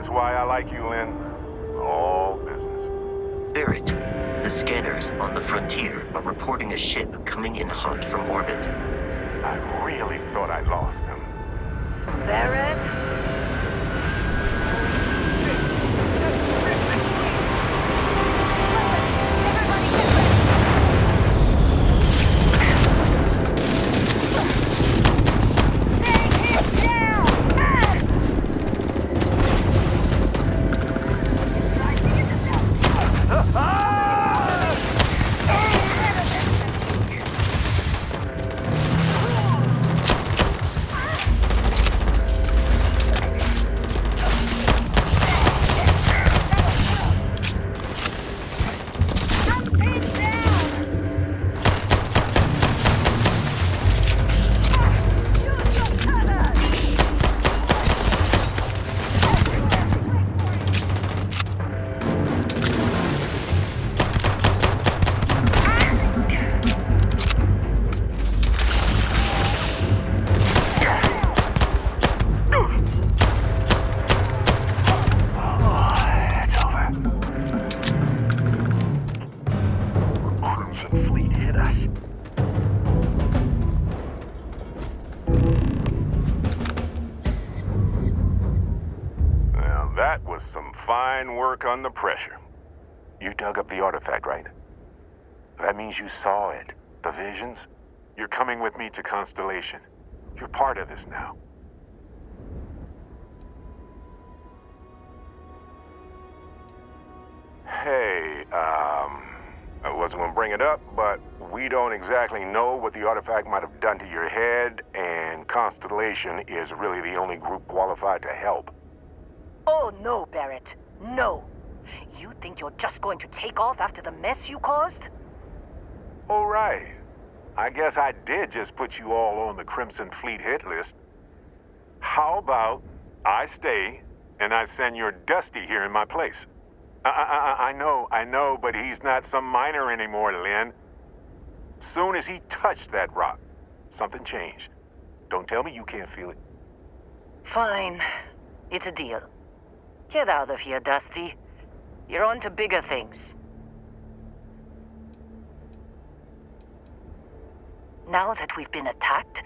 That's why I like you, Lynn. All business. Barrett, the scanners on the frontier are reporting a ship coming in hot from orbit. I really thought I lost them. Barrett? Some fine work under pressure. You dug up the artifact, right? That means you saw it. The visions? You're coming with me to Constellation. You're part of this now. Hey, I wasn't gonna bring it up, but we don't exactly know what the artifact might have done to your head, and Constellation is really the only group qualified to help. Oh, no, Barrett. No. You think you're just going to take off after the mess you caused? All right. I guess I did just put you all on the Crimson Fleet hit list. How about I stay and I send your Dusty here in my place? I know, but he's not some miner anymore, Lynn. Soon as he touched that rock, something changed. Don't tell me you can't feel it. Fine. It's a deal. Get out of here, Dusty. You're on to bigger things. Now that we've been attacked,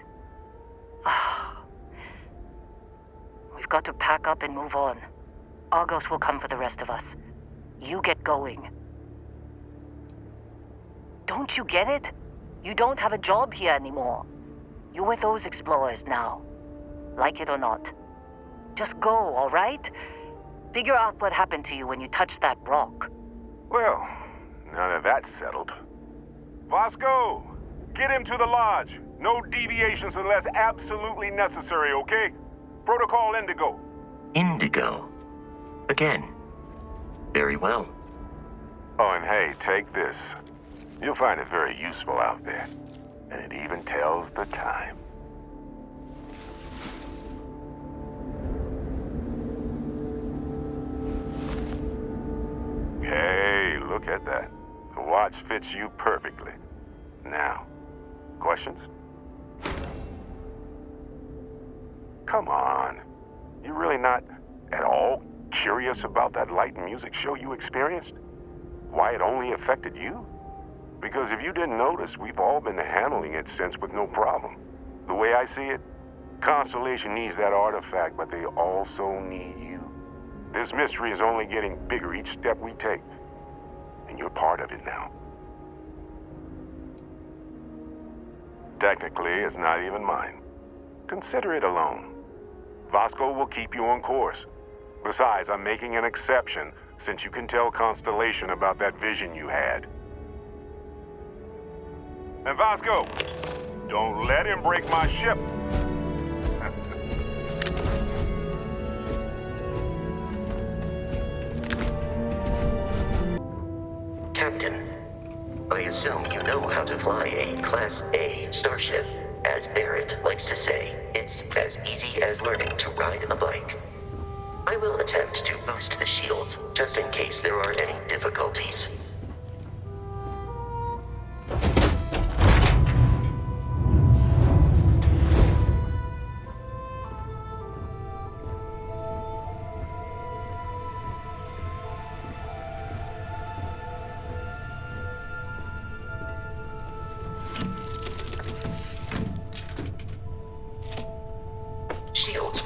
we've got to pack up and move on. Argos will come for the rest of us. You get going. Don't you get it? You don't have a job here anymore. You're with those explorers now. Like it or not. Just go, all right? Figure out what happened to you when you touched that rock. Well, now that that's settled. Vasco, get him to the lodge. No deviations unless absolutely necessary, okay? Protocol Indigo. Indigo? Again. Very well. Oh, and hey, take this. You'll find it very useful out there. And it even tells the time. Hey, look at that. The watch fits you perfectly. Now, questions? Come on. You really not at all curious about that light and music show you experienced? Why it only affected you? Because if you didn't notice, we've all been handling it since with no problem. The way I see it, Constellation needs that artifact, but they also need you. This mystery is only getting bigger each step we take. And you're part of it now. Technically, it's not even mine. Consider it alone. Vasco will keep you on course. Besides, I'm making an exception since you can tell Constellation about that vision you had. And Vasco, don't let him break my ship. Captain, I assume you know how to fly a Class A starship. As Barrett likes to say, it's as easy as learning to ride a bike. I will attempt to boost the shields, just in case there are any difficulties.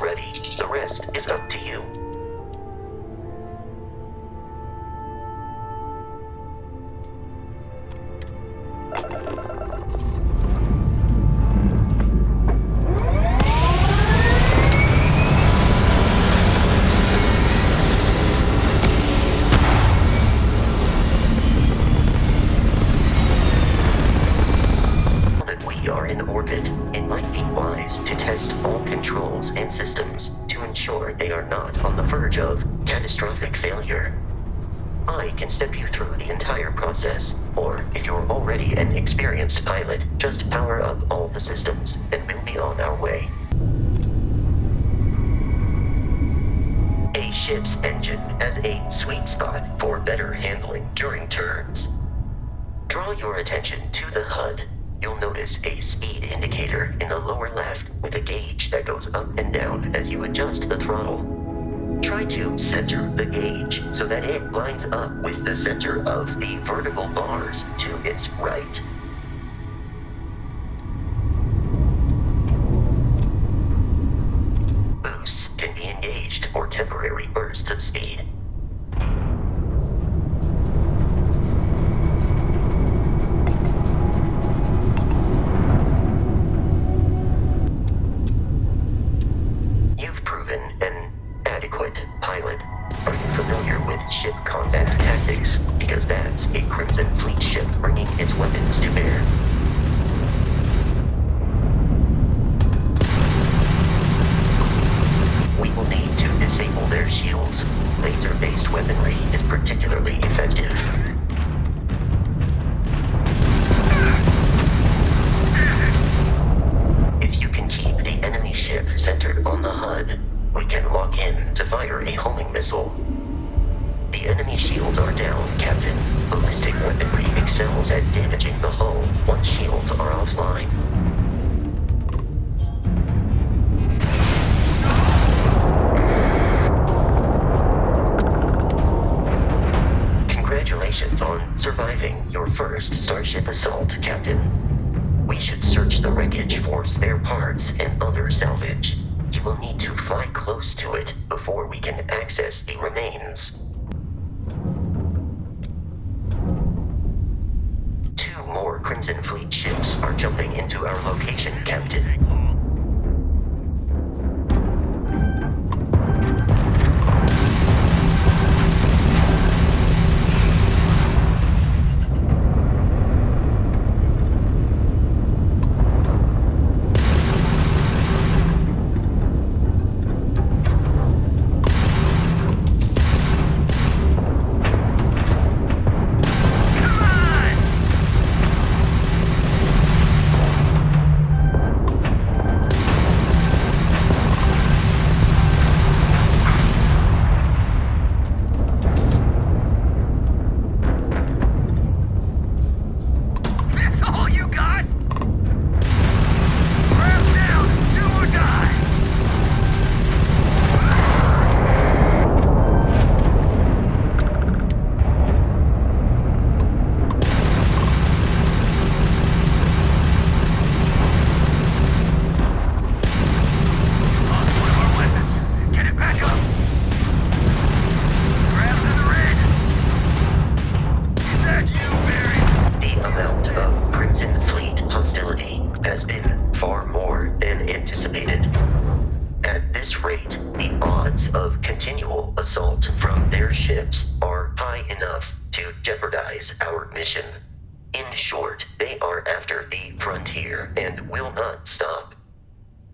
ready, the rest is up to you. It might be wise to test all controls and systems to ensure they are not on the verge of catastrophic failure. I can step you through the entire process, or if you're already an experienced pilot, just power up all the systems and we'll be on our way. A ship's engine has a sweet spot for better handling during turns. Draw your attention to the HUD. You'll notice a speed indicator in the lower left with a gauge that goes up and down as you adjust the throttle. Try to center the gauge so that it lines up with the center of the vertical bars to its right. Boosts can be engaged for temporary bursts of speed. Pilot, are you familiar with ship combat tactics? Because that's a Crimson Fleet ship bringing its weapons to bear. We will need to disable their shields. Laser-based weaponry is particularly effective. If you can keep the enemy ship centered on the HUD, we can lock in to fire a homing missile. The enemy shields are down, Captain. Ballistic weaponry excels at damaging the hull once shields are offline. Congratulations on surviving your first Starship assault, Captain. We should search the wreckage for spare parts and other salvage. You will need to fly close to it before we can access the remains. 2 more Crimson Fleet ships are jumping into our location, Captain. Our mission. In short, they are after the frontier and will not stop.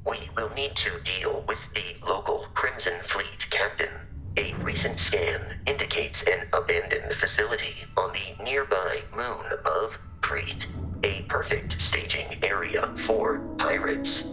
We will need to deal with the local Crimson Fleet captain. A recent scan indicates an abandoned facility on the nearby moon of Crete, a perfect staging area for pirates.